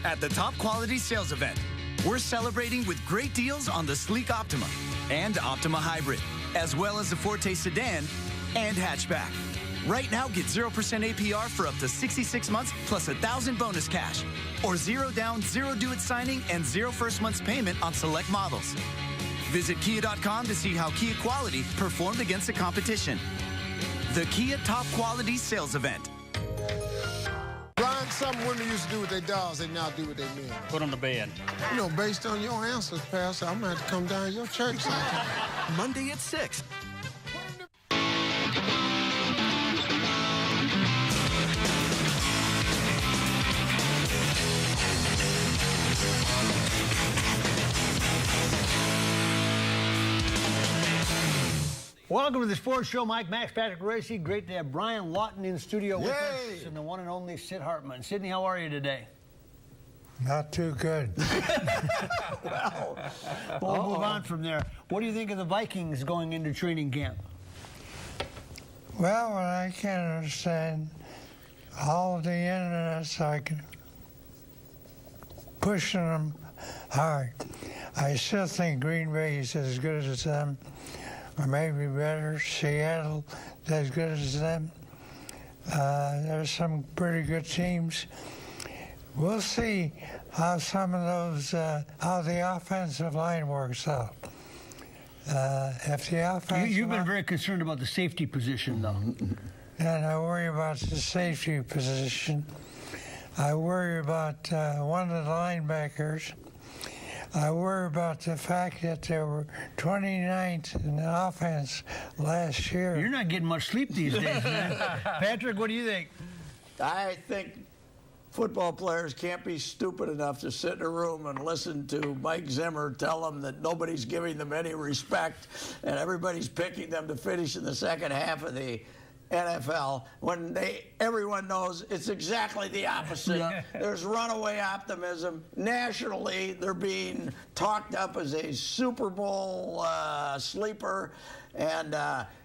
At the Top Quality Sales Event, we're celebrating with great deals on the sleek Optima and Optima Hybrid, as well as the Forte sedan and hatchback. Right now, get 0% APR for up to 66 months plus 1,000 bonus cash, or 0 down, 0 due at signing, and 0 first month's payment on select models. Visit Kia.com to see how Kia Quality performed against the competition. The Kia Top Quality Sales Event. Brian, something women used to do with their dogs, they now do with their men. Put on the bed. You know, based on your answers, Pastor, I'm going to have to come down to your church sometime. Monday at 6. Welcome to the Sports Show. Mike, Max, Patrick Racy. Great to have Brian Lawton in studio with us, and the one and only Sid Hartman. Sidney, how are you today? Not too good. We'll move on from there. What do you think of the Vikings going into training camp? Well, I can't understand all of the internets like pushing them hard. I still think Green Bay is as good as them, or maybe better. Seattle is as good as them. There's some pretty good teams. We'll see how some of those, how the offensive line works out. If the offensive You've been very concerned about the safety position, though. And I worry about the safety position. I worry about one of the linebackers. I worry about the fact that they were 29th in the offense last year. You're not getting much sleep these days, man. Patrick, what do you think? I think football players can't be stupid enough to sit in a room and listen to Mike Zimmer tell them that nobody's giving them any respect and everybody's picking them to finish in the second half of the NFL when everyone knows it's exactly the opposite. Yeah. There's runaway optimism. Nationally, they're being talked up as a Super Bowl sleeper. And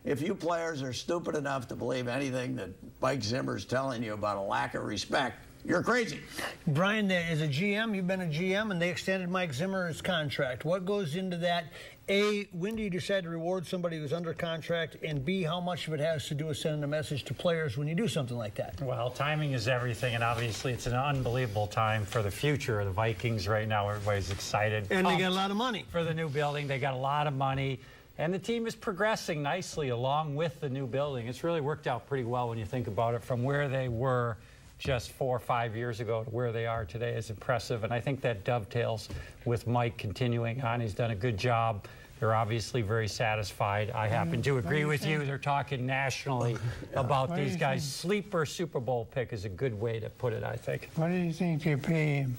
if you players are stupid enough to believe anything that Mike Zimmer's telling you about a lack of respect, you're crazy. Brian, as a GM, you've been a GM, and they extended Mike Zimmer's contract. What goes into that? A, when do you decide to reward somebody who's under contract? And B, how much of it has to do with sending a message to players when you do something like that? Well, timing is everything, and obviously it's an unbelievable time for the future of the Vikings right now. Everybody's excited. And they got a lot of money. For the new building. They got a lot of money. And the team is progressing nicely along with the new building. It's really worked out pretty well when you think about it, from where they were just 4 or 5 years ago to where they are today is impressive. And I think that dovetails with Mike continuing on. He's done a good job. They're obviously very satisfied. I happen to agree with you. They're talking nationally about these guys. Sleeper Super Bowl pick is a good way to put it, I think. What do you think they pay him?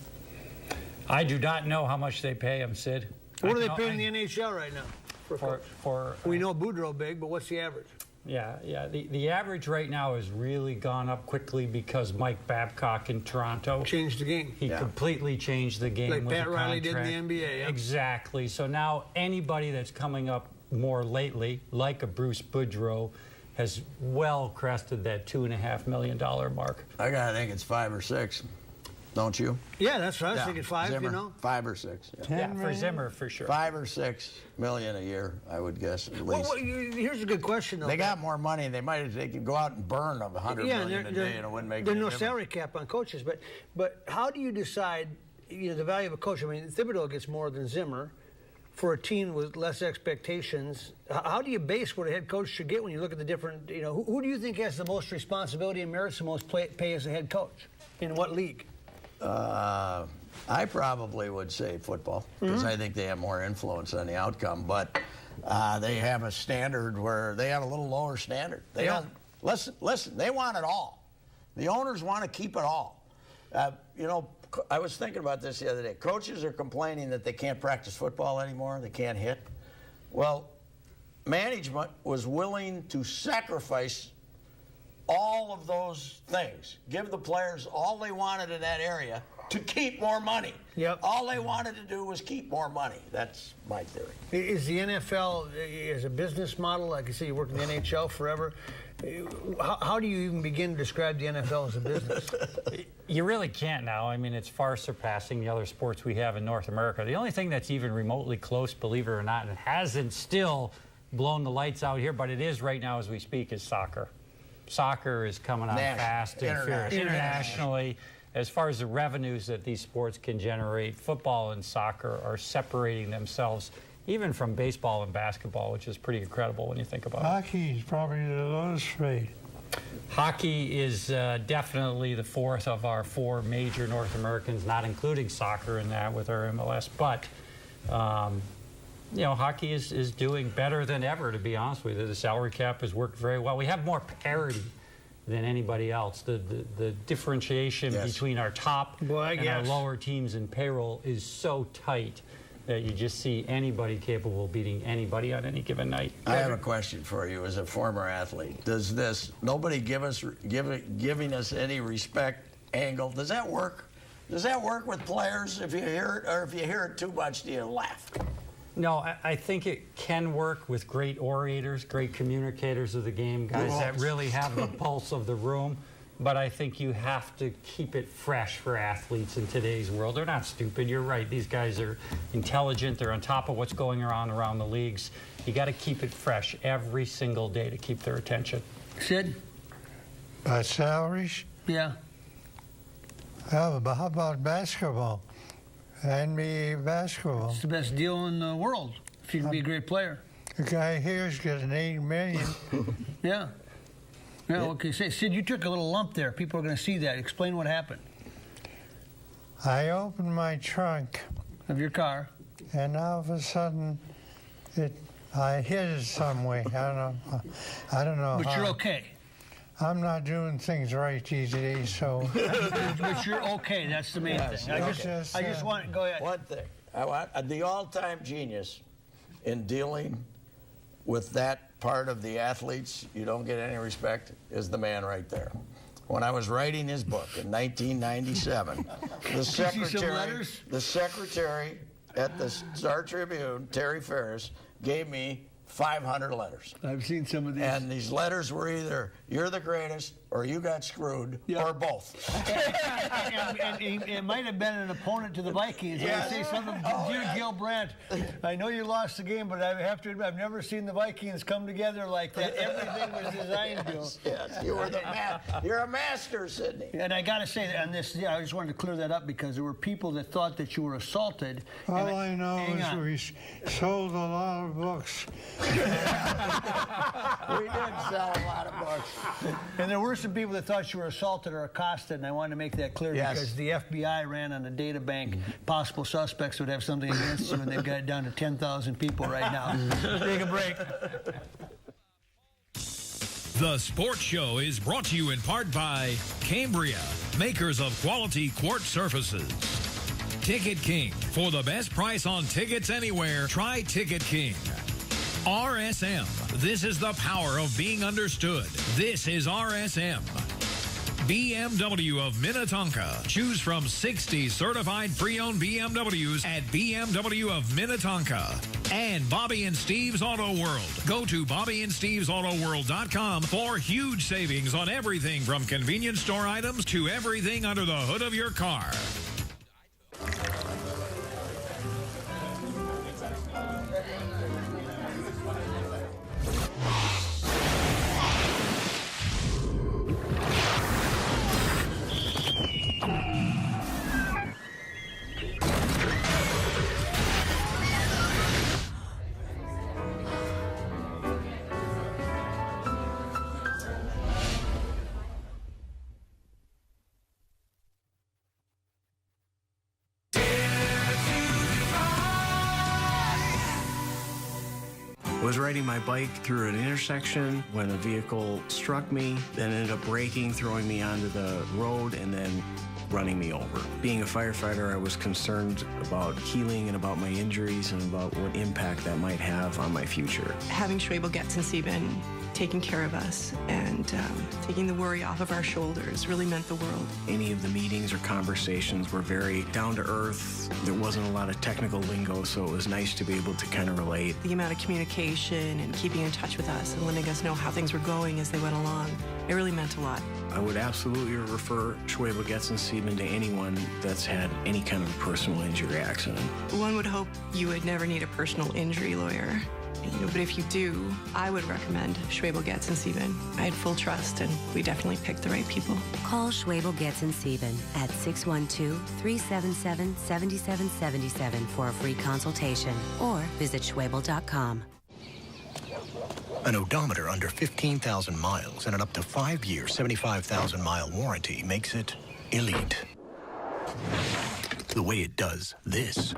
I do not know how much they pay him, Sid. What do they pay in the NHL right now? We know Boudreaux big, but what's the average? Yeah. The average right now has really gone up quickly because Mike Babcock in Toronto changed the game. He completely changed the game. Like Pat Riley did in the NBA. Yeah. Exactly. So now anybody that's coming up more lately, like a Bruce Boudreaux, has well crested that $2.5 million mark. I gotta think it's 5 or 6. Don't you? Yeah, that's right. I was thinking 5, Zimmer, you know. 5 or 6. Yeah, for Zimmer, for sure. 5 or 6 million a year, I would guess, at least. Well, here's a good question, though. They got more money. They could go out and burn $100 million a day and it wouldn't make any difference. There's no salary cap on coaches, but how do you decide, the value of a coach? I mean, Thibodeau gets more than Zimmer. For a team with less expectations, how do you base what a head coach should get when you look at the different, who do you think has the most responsibility and merits the most pay as a head coach? In what league? I probably would say football because I think they have more influence on the outcome. But they have a standard where they have a little lower standard. They don't listen. They want it all. The owners want to keep it all. I was thinking about this the other day. Coaches are complaining that they can't practice football anymore. They can't hit. Well, management was willing to sacrifice all of those things, give the players all they wanted in that area to keep more money. Yep. All they wanted to do was keep more money. That's my theory. Is the NFL, as a business model, like you say, you worked in the NHL forever, How do you even begin to describe the NFL as a business? You really can't now. I mean, it's far surpassing the other sports we have in North America. The only thing that's even remotely close, believe it or not, and hasn't still blown the lights out here, but it is right now as we speak, is soccer. Soccer is coming on fast and furious. Internationally, as far as the revenues that these sports can generate, football and soccer are separating themselves even from baseball and basketball, which is pretty incredible when you think about it. Hockey is probably the lowest rate. Hockey is definitely the fourth of our four major North Americans, not including soccer in that with our MLS. But, you know, hockey is doing better than ever, to be honest with you. The salary cap has worked very well. We have more parity than anybody else. The differentiation between our top and our lower teams in payroll is so tight that you just see anybody capable of beating anybody on any given night. I have a question for you as a former athlete. Does this nobody giving us any respect angle, does that work? Does that work with players if you hear it, or if you hear it too much, do you laugh? No, I think it can work with great orators, great communicators of the game, guys that really have the pulse of the room. But I think you have to keep it fresh for athletes in today's world. They're not stupid. You're right. These guys are intelligent. They're on top of what's going on around the leagues. You got to keep it fresh every single day to keep their attention. Sid? By salaries? Yeah. How about basketball? NBA basketball. It's the best deal in the world if you can be a great player. The guy here's getting $8 million. Yeah. Yeah, okay. Sid, you took a little lump there. People are going to see that. Explain what happened. I opened my trunk. Of your car. And all of a sudden, I hit it some way. I don't know. But you're okay. I'm not doing things right these days, so. But you're okay. That's the main thing. I just want to go ahead. One thing. I want the all-time genius in dealing with that part of the athletes you don't get any respect is the man right there. When I was writing his book in 1997, the secretary at the Star Tribune, Terry Ferris, gave me 500 letters. I've seen some of these. And these letters were either, you're the greatest, or you got screwed, or both. and it might have been an opponent to the Vikings. I say something, dear Gil Brandt, I know you lost the game, but I have to admit, I've never seen the Vikings come together like that. Everything was designed to. Yes, you were the man. You're a master, Sidney. And I got to say that on this, I just wanted to clear that up because there were people that thought that you were assaulted. All I know is we sold a lot of books. We did sell a lot of books. And there were some people that thought you were assaulted or accosted, and I wanted to make that clear because the FBI ran on a data bank. Possible suspects would have something against you, and they've got it down to 10,000 people right now. Take a break. The Sports Show is brought to you in part by Cambria, makers of quality quartz surfaces. Ticket King. For the best price on tickets anywhere, try Ticket King. RSM. This is the power of being understood. This is RSM. BMW of Minnetonka. Choose from 60 certified pre-owned BMWs at BMW of Minnetonka. And Bobby and Steve's Auto World. Go to BobbyandStevesAutoWorld.com for huge savings on everything from convenience store items to everything under the hood of your car. I was riding my bike through an intersection when a vehicle struck me, then ended up braking, throwing me onto the road, and then running me over. Being a firefighter, I was concerned about healing and about my injuries and about what impact that might have on my future. Having Schwebel Getz and Sieben taking care of us and taking the worry off of our shoulders really meant the world. Any of the meetings or conversations were very down to earth. There wasn't a lot of technical lingo, so it was nice to be able to kind of relate. The amount of communication and keeping in touch with us and letting us know how things were going as they went along, it really meant a lot. I would absolutely refer Schwebel Getzensieben to anyone that's had any kind of personal injury accident. One would hope you would never need a personal injury lawyer. But if you do, I would recommend Schwebel Getzensieben. I had full trust, and we definitely picked the right people. Call Schwebel Getzensieben at 612-377-7777 for a free consultation, or visit schwebel.com. An odometer under 15,000 miles and an up to 5-year, 75,000-mile warranty makes it elite. The way it does this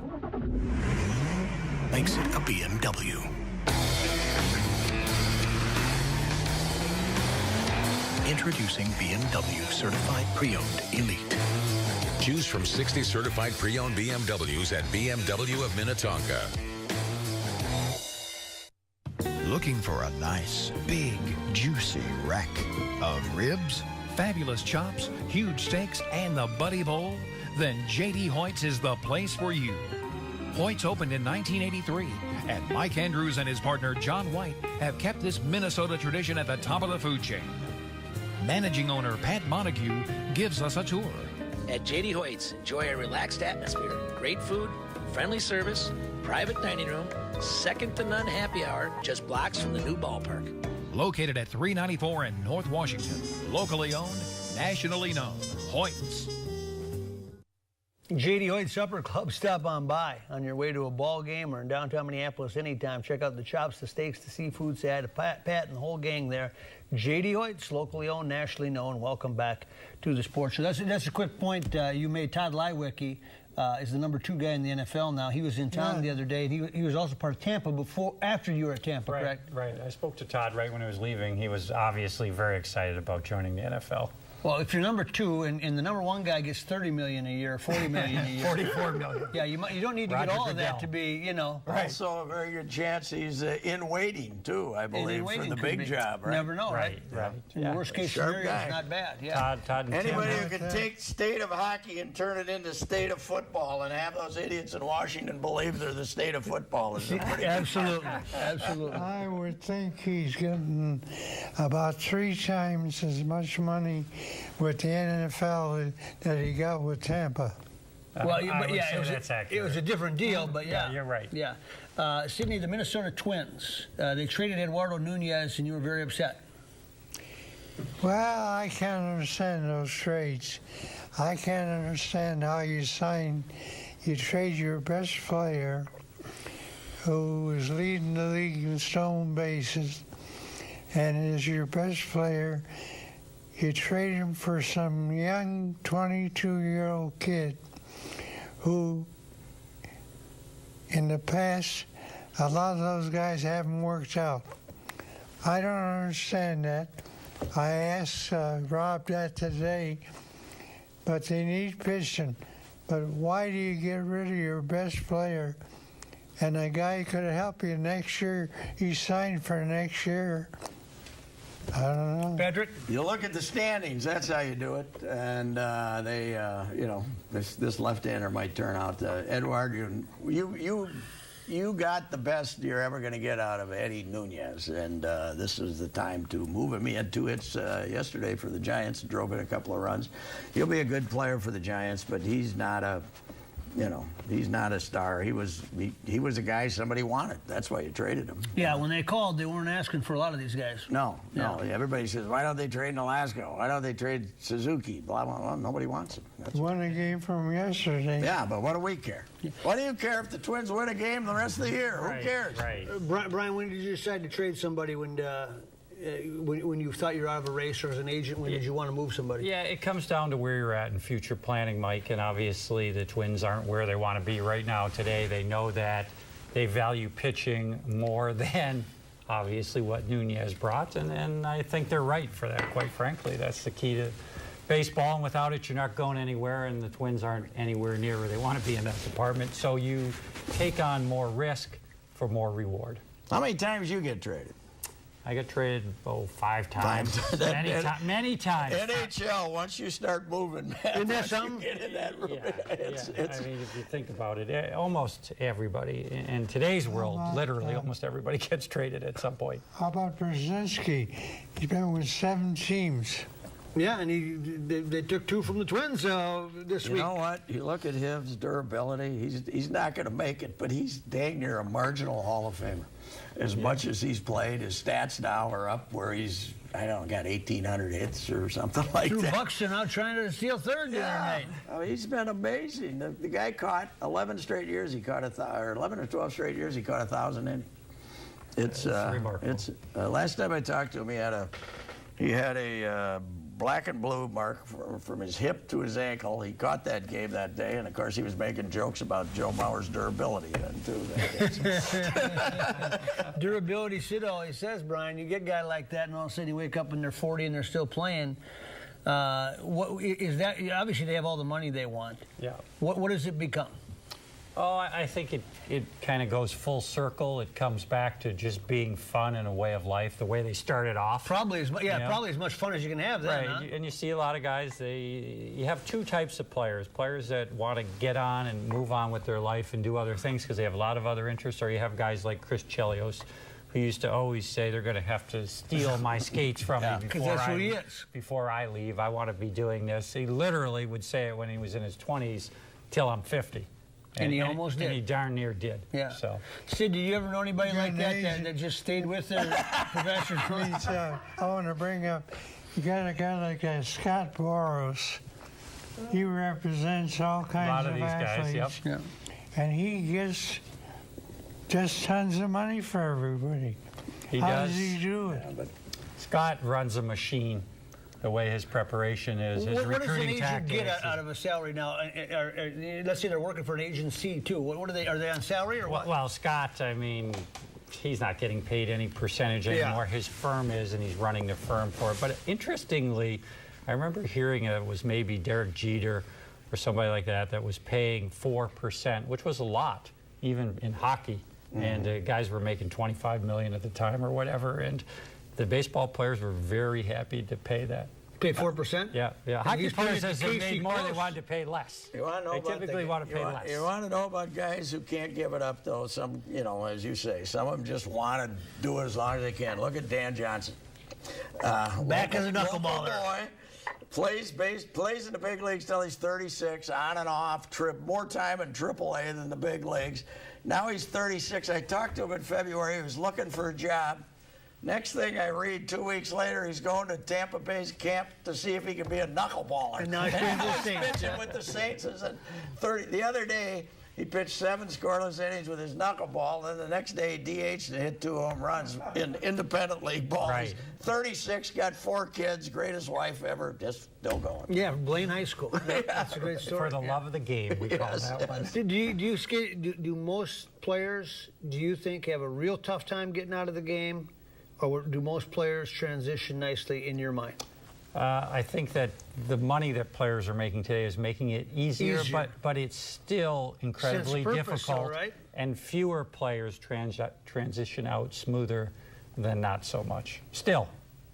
makes it a BMW. Introducing BMW Certified Pre-Owned Elite. Choose from 60 certified pre-owned BMWs at BMW of Minnetonka. Looking for a nice, big, juicy rack of ribs? Fabulous chops, huge steaks, and the Buddy Bowl? Then J.D. Hoyt's is the place for you. Hoyt's opened in 1983, and Mike Andrews and his partner John White have kept this Minnesota tradition at the top of the food chain. Managing owner Pat Montague gives us a tour. At J.D. Hoyt's, enjoy a relaxed atmosphere, great food, friendly service, private dining room, second-to-none happy hour, just blocks from the new ballpark. Located at 394 in North Washington. Locally owned, nationally known. Hoyt's. J.D. Hoyt Supper Club, stop on by on your way to a ball game or in downtown Minneapolis anytime. Check out the chops, the steaks, the seafood salad, Pat and the whole gang there. J.D. Hoyt's, locally owned, nationally known. Welcome back to the sports show. That's a quick point you made. Todd Leiweke is the #2 guy in the NFL now. He was in town the other day. He was also part of Tampa after you were at Tampa, correct? Right. I spoke to Todd right when he was leaving. He was obviously very excited about joining the NFL. Well, if you're #2 and the #1 guy gets $30 million a year, $40 million a year, $44 million. Yeah, you don't need to get all of that to be, you know. Right. Also, a very good chance he's in waiting too. I believe for the big job. Right. Never know, right? In the worst case scenario, it's not bad. Yeah. Todd and anybody who can take state of hockey and turn it into state of football and have those idiots in Washington believe they're the state of football is pretty absolutely. I would think he's getting about 3 times as much money with the NFL that he got with Tampa. Well, it was a different deal, but yeah, you're right. Yeah. Sydney, the Minnesota Twins, they traded Eduardo Nunez, and you were very upset. Well, I can't understand those trades. I can't understand how you trade your best player, who is leading the league in stolen bases, and is your best player. You trade him for some young 22-year-old kid who, in the past, a lot of those guys haven't worked out. I don't understand that. I asked Rob that today, but they need pitching. But why do you get rid of your best player? And a guy could help you next year, he signed for next year. I don't know. Patrick? You look at the standings, that's how you do it. And this left-hander might turn out. Eduard, you got the best you're ever going to get out of Eddie Nunez, and this is the time to move him. He had 2 hits yesterday for the Giants, drove in a couple of runs. He'll be a good player for the Giants, but he's not a star. He was a guy somebody wanted. That's why you traded him. Yeah, when they called, they weren't asking for a lot of these guys. No. Everybody says, why don't they trade Nolasco? Why don't they trade Suzuki? Blah, blah, blah. Nobody wants him. Won a game from yesterday. Yeah, but what do we care? What do you care if the Twins win a game the rest of the year? Right, who cares? Right. Brian, when did you decide to trade somebody when you thought you were out of a race, or as an agent, when did you want to move somebody? Yeah, it comes down to where you're at in future planning, Mike, and obviously the Twins aren't where they want to be right now today. They know that they value pitching more than, obviously, what Nunez brought, and I think they're right for that, quite frankly. That's the key to baseball, and without it, you're not going anywhere, and the Twins aren't anywhere near where they want to be in that department, so you take on more risk for more reward. How many times you get traded? I got traded 5 times. Many times. NHL, once you start moving, man, isn't that something? You get in that room, it's I mean, if you think about it, almost everybody in today's world, literally almost everybody gets traded at some point. How about Brzezinski? He's been with 7 teams. Yeah, and they took 2 from the Twins this week. You know what? You look at his durability. He's not going to make it, but he's dang near a marginal Hall of Famer. As much as he's played, his stats now are up where he's, I don't know, got 1,800 hits or something like that. Buxton out trying to steal third the other night. I mean, he's been amazing. The guy caught 11 straight years. He caught or 11 or 12 straight years. He caught 1,000 in. It's remarkable. It's last time I talked to him, he had a black and blue mark from his hip to his ankle. He caught that game that day, and of course he was making jokes about Joe Mauer's durability then too. Durability, Sid always says, Brian, you get a guy like that, and all of a sudden you wake up and they're 40 and they're still playing. What is that? Obviously, they have all the money they want. Yeah. What does it become? Oh, I think it kind of goes full circle. It comes back to just being fun and a way of life, the way they started off. Probably as much fun as you can have then, right. Huh? And you see a lot of guys, you have 2 types of players that want to get on and move on with their life and do other things because they have a lot of other interests, or you have guys like Chris Chelios, who used to always say they're going to have to steal my skates from me before I leave. I want to be doing this. He literally would say it when he was in his 20s, till I'm 50. And he almost did. And he darn near did. Yeah. So, Sid, did you ever know anybody like that just stayed with their profession? Please, I want to bring up, you got a guy like Scott Boros. He represents all kinds of athletes. Guys, yep. And he gets just tons of money for everybody. How does he do it? But Scott runs a machine. The way his preparation is, his recruiting tactics. What does an agent get out of a salary now? Let's say they're working for an agency too. What are they? Are they on salary or what? Well, Scott, I mean, he's not getting paid any percentage anymore. His firm is, and he's running the firm for it. But interestingly, I remember hearing it was maybe Derek Jeter or somebody like that was paying 4%, which was a lot, even in hockey. Mm-hmm. And guys were making $25 million at the time or whatever. And the baseball players were very happy to pay that. Pay 4%? Yeah. Hockey players, as they made more, they wanted to pay less. You want to know they typically want to pay less. You want to know about guys who can't give it up, though? Some, as you say, some of them just want to do it as long as they can. Look at Dan Johnson. Back as a knuckleballer. Boy, plays in the big leagues till he's 36, on and off, more time in AAA than the big leagues. Now he's 36. I talked to him in February. He was looking for a job. Next thing I read, 2 weeks later, he's going to Tampa Bay's camp to see if he can be a knuckleballer. And now he's pitching with the Saints. The other day, he pitched 7 scoreless innings with his knuckleball. Then the next day, he DH'd and hit 2 home runs in independent league balls. Right. 36, got 4 kids, greatest wife ever, just still going. Yeah, Blaine High School. That's a great story. For the love of the game, we call that one. Do most players, do you think, have a real tough time getting out of the game? Or do most players transition nicely in your mind? I think that the money that players are making today is making it easier. But it's still incredibly difficult. Right? And fewer players transition out smoother than not so much. Still,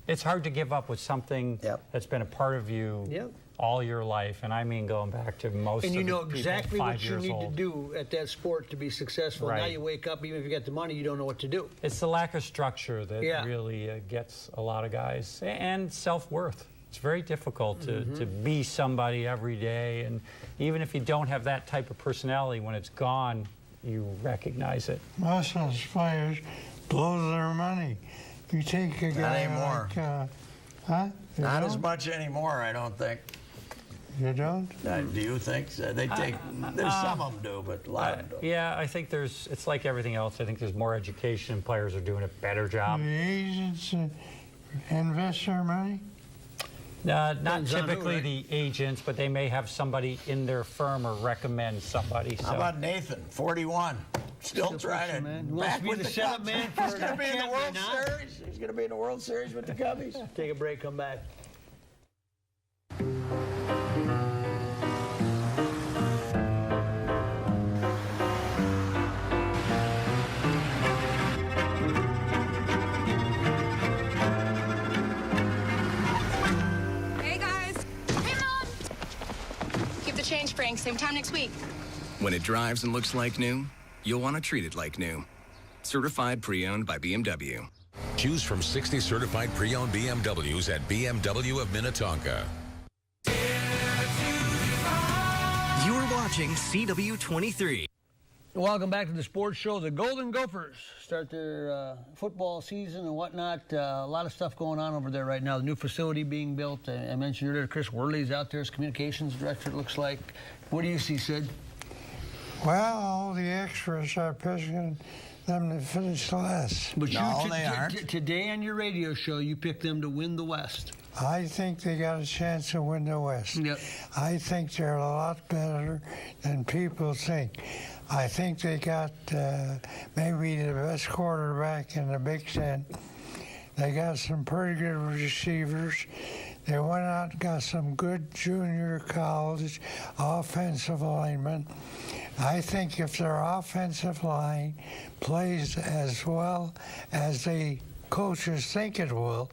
it's hard to give up with something that's been a part of you all your life, and I mean going back to most of the people 5 years old. And you know exactly what you need to do at that sport to be successful. Right. Now you wake up, even if you get the money, you don't know what to do. It's the lack of structure that really gets a lot of guys, and self-worth. It's very difficult to be somebody every day, and even if you don't have that type of personality, when it's gone, you recognize it. Most of those players blow their money. You take a guy Not anymore. Like, Not as much anymore, I don't think. You don't? Do you think? They take. Some of them do, but a lot of them don't. Yeah, I think it's like everything else. I think there's more education, and players are doing a better job. The agents invest their money? Not typically the agents, but they may have somebody in their firm or recommend somebody. So. How about Nathan, 41? Still trying to back with the Cubs. He's going to be in the World Series. He's going to be in the World Series with the Cubbies. Take a break, come back. spring, same time next week. When it drives and looks like new, you'll want to treat it like new. Certified pre-owned by BMW. Choose from 60 certified pre-owned BMWs at BMW of Minnetonka. You're watching CW23. Welcome back to the sports show. The Golden Gophers start their football season and whatnot. A lot of stuff going on over there right now. The new facility being built. I mentioned earlier, Chris Worley's out there as communications director, it looks like. What do you see, Sid? Well, all the extras are picking them to finish last. But today on your radio show, you picked them to win the West. I think they got a chance to win the West. Yep. I think they're a lot better than people think. I think they got maybe the best quarterback in the Big Ten. They got some pretty good receivers. They went out and got some good junior college offensive linemen. I think if their offensive line plays as well as the coaches think it will,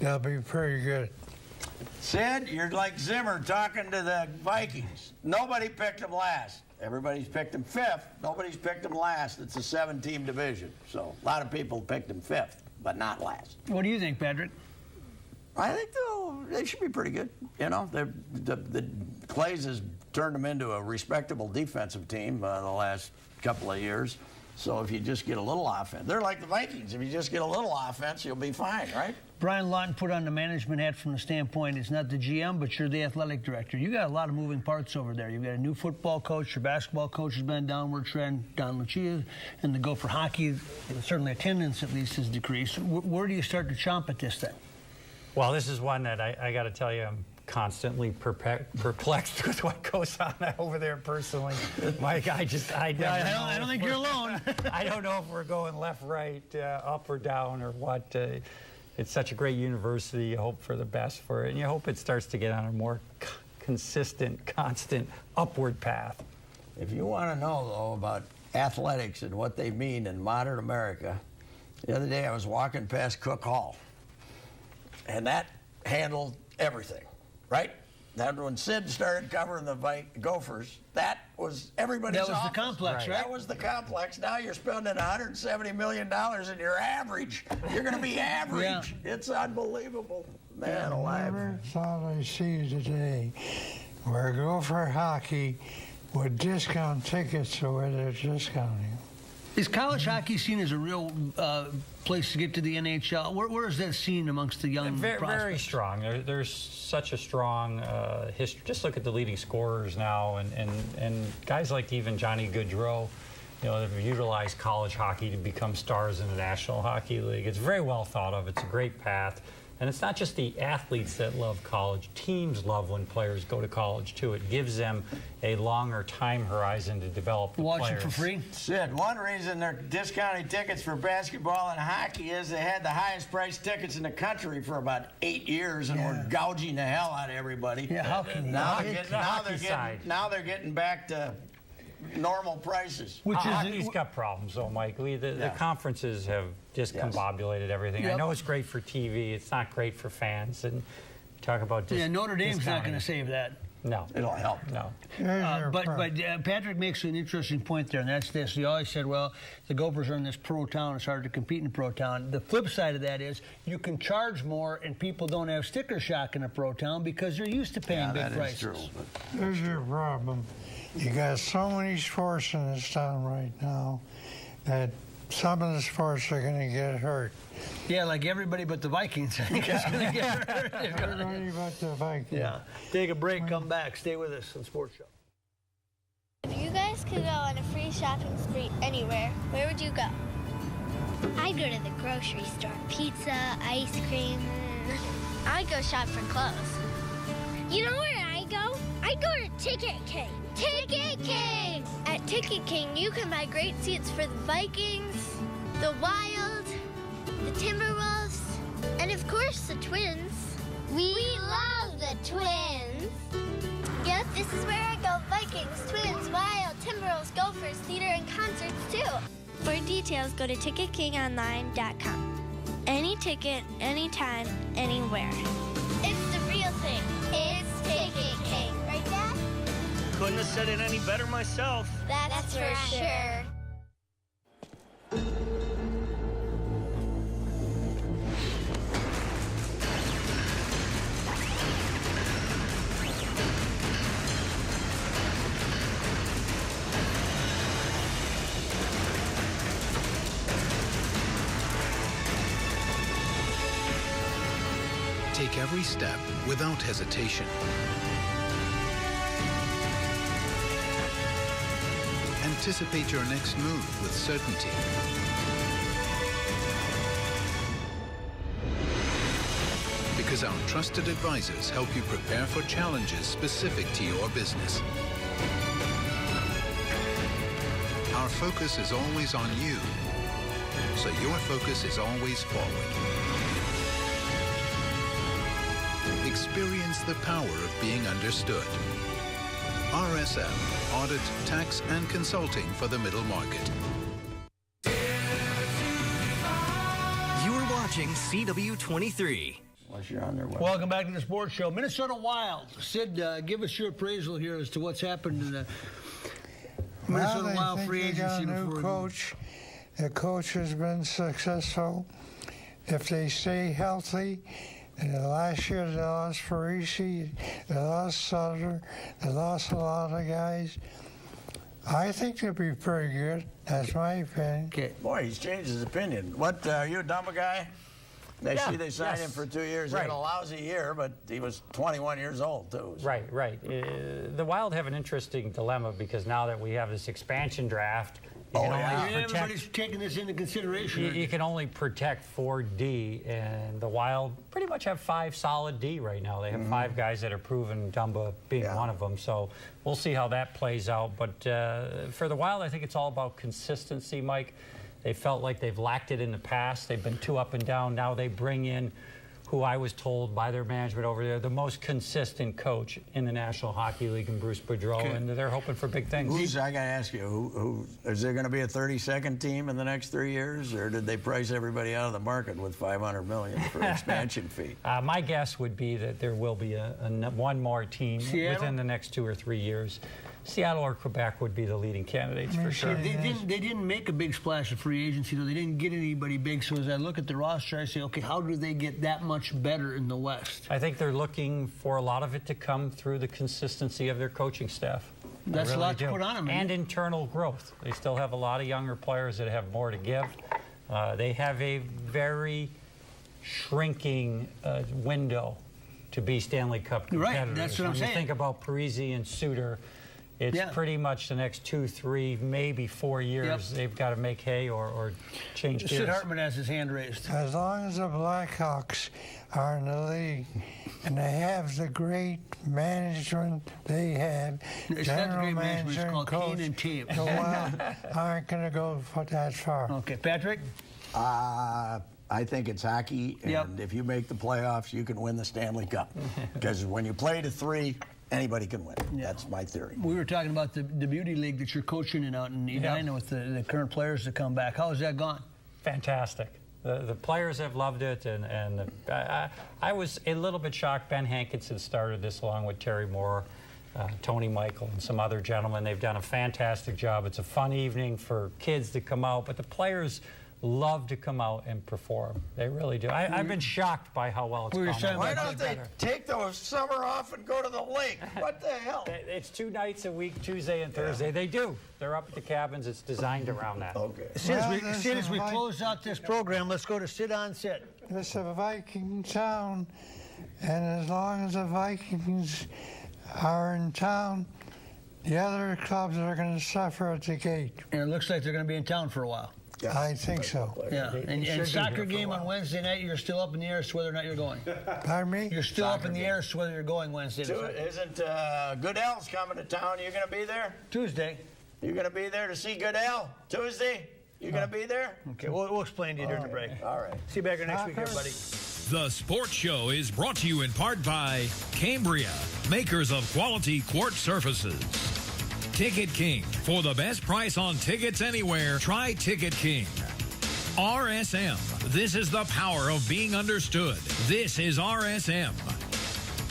they'll be pretty good. Sid, you're like Zimmer talking to the Vikings. Nobody picked them last. Everybody's picked them fifth. Nobody's picked them last. It's a 7-team division. So a lot of people picked them fifth, but not last. What do you think, Patrick? I think they should be pretty good. You know, the Clays has turned them into a respectable defensive team the last couple of years. So if you just get a little offense, they're like the Vikings. If you just get a little offense, you'll be fine, right? Brian Lawton put on the management hat from the standpoint, it's not the GM, but you're the athletic director. You got a lot of moving parts over there. You've got a new football coach. Your basketball coach has been a downward trend. Don Lucia, and the Gopher hockey, certainly attendance at least has decreased. Where do you start to chomp at this thing? Well, this is one that I got to tell you, I'm constantly perplexed with what goes on over there personally. Mike, I don't think you're alone. I don't know if we're going left, right, up or down or what. It's such a great university. You hope for the best for it, and you hope it starts to get on a more consistent, constant upward path. If you want to know, though, about athletics and what they mean in modern America, the other day I was walking past Cook Hall, and that handled everything, right? That when Sid started covering the Gophers, that was everybody's office. That was the complex, right? That was the complex. Now you're spending $170 million and you're average. You're going to be average. Yeah. It's unbelievable. Man alive. I never thought I'd see today where Gopher hockey would discount tickets the way they're discounting. Is college hockey seen as a real place to get to the NHL? Where is that seen amongst the young prospects? Very strong. There's such a strong history. Just look at the leading scorers now, and guys like even Johnny Gaudreau, you know, they've utilized college hockey to become stars in the National Hockey League. It's very well thought of. It's a great path. And it's not just the athletes that love college. Teams love when players go to college, too. It gives them a longer time horizon to develop the players. Watch it for free? Sid, one reason they're discounting tickets for basketball and hockey is they had the highest priced tickets in the country for about 8 years and were gouging the hell out of everybody. Yeah, how can now they're getting back to normal prices. Hockey's got problems, though, Mike. The conferences have discombobulated everything. Yep. I know it's great for TV. It's not great for fans. And talk about Notre Dame's not going to save that. No. It'll help. No. But Patrick makes an interesting point there, and that's this. He always said, well, the Gophers are in this pro town. It's hard to compete in pro town. The flip side of that is you can charge more, and people don't have sticker shock in a pro town because they're used to paying big prices. True, There's your problem. You got so many sports in this town right now that some of the sports are going to get hurt. Yeah, like everybody but the Vikings. I think is going to get hurt. Everybody but the Vikings. Yeah. Take a break, come back. Stay with us on Sports Show. If you guys could go on a free shopping spree anywhere, where would you go? I'd go to the grocery store. Pizza, ice cream. I'd go shop for clothes. You know where I go? I'd go to Ticket King. Ticket King! At Ticket King, you can buy great seats for the Vikings, the Wild, the Timberwolves, and of course the Twins. We love the Twins! Yep, this is where I go. Vikings, Twins, Wild, Timberwolves, Gophers, theater, and concerts too. For details, go to ticketkingonline.com. Any ticket, anytime, anywhere. It's the real thing. It's Ticket King. Right, Dad? Couldn't have said it any better myself. That's for sure. Take every step without hesitation. Anticipate your next move with certainty. Because our trusted advisors help you prepare for challenges specific to your business. Our focus is always on you, so your focus is always forward. Experience the power of being understood. RSM, audit, tax, and consulting for the middle market. You're watching CW23. Welcome back to the Sports Show. Minnesota Wild. Sid, give us your appraisal here as to what's happened to the Minnesota Wild free agency. They got a new coach. The coach has been successful. If they stay healthy, last year they lost Parisi, they lost Sutter, they lost a lot of guys. I think they'll be pretty good. That's my opinion. Okay. Boy, he's changed his opinion. What, are you a Dumba guy? They signed him for 2 years. He had a lousy year, but he was 21 years old, too. So. Right. The Wild have an interesting dilemma because now that we have this expansion draft, everybody's taking this into consideration. You can only protect 4D, and the Wild pretty much have 5 solid D right now. They have 5 guys that are proven, Dumba being one of them. So we'll see how that plays out. But for the Wild, I think it's all about consistency, Mike. They felt like they've lacked it in the past. They've been too up and down. Now they bring in, who I was told by their management over there, the most consistent coach in the National Hockey League, in Bruce Boudreau, and they're hoping for big things. I got to ask you, who is there going to be a 32nd team in the next 3 years, or did they price everybody out of the market with $500 million for expansion fee? My guess would be that there will be one more team within the next 2 or 3 years. Seattle or Quebec would be the leading candidates for sure. They didn't make a big splash of free agency, though. They didn't get anybody big. So as I look at the roster, I say, okay, how do they get that much better in the West? I think they're looking for a lot of it to come through the consistency of their coaching staff. That's a lot to put on them. And internal growth. They still have a lot of younger players that have more to give. They have a very shrinking window to be Stanley Cup competitors. Right, that's what I'm saying. When you think about Parisi and Suter, it's pretty much the next 2, 3, maybe 4 years. They've got to make hay or change gears. Sid Hartman has his hand raised. As long as the Blackhawks are in the league and they have the great management they have, general manager and coach, the Wild aren't going to go that far. Okay, Patrick? I think it's hockey, and if you make the playoffs, you can win the Stanley Cup. Because when you play to 3, anybody can win. That's my theory. We were talking about the Beauty League that you're coaching in out in Edina with the current players that come back. How has that gone? Fantastic. The players have loved it, and I was a little bit shocked. Ben Hankinson started this along with Terry Moore, Tony Michael, and some other gentlemen. They've done a fantastic job. It's a fun evening for kids to come out, but the players love to come out and perform. They really do. I've been shocked by how well it's gone. Why don't they take the summer off and go to the lake? What the hell? It's 2 nights a week, Tuesday and Thursday. They do. They're up at the cabins. It's designed around that. Okay. Sid, as we close out this program, let's go to Sit on Sit. It's a Viking town, and as long as the Vikings are in town, the other clubs are going to suffer at the gate. And it looks like they're going to be in town for a while. Yeah. I think so. Yeah, and soccer game on Wednesday night, you're still up in the air as to whether or not you're going. Pardon me? You're still up in the air as to whether you're going Wednesday night. Isn't Goodell's coming to town? You're going to be there? Tuesday. You're going to be there to see Goodell? Tuesday? You're going to be there? Okay, we'll explain to you during the break. All right. See you back here next week, everybody. The Sports Show is brought to you in part by Cambria, makers of quality quartz surfaces. Ticket King. For the best price on tickets anywhere, try Ticket King. RSM. This is the power of being understood. This is RSM.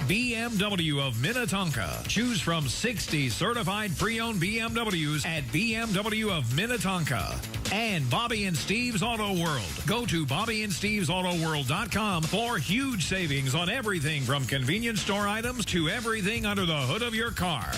BMW of Minnetonka. Choose from 60 certified pre-owned BMWs at BMW of Minnetonka. And Bobby and Steve's Auto World. Go to BobbyandSteve'sAutoWorld.com for huge savings on everything from convenience store items to everything under the hood of your car.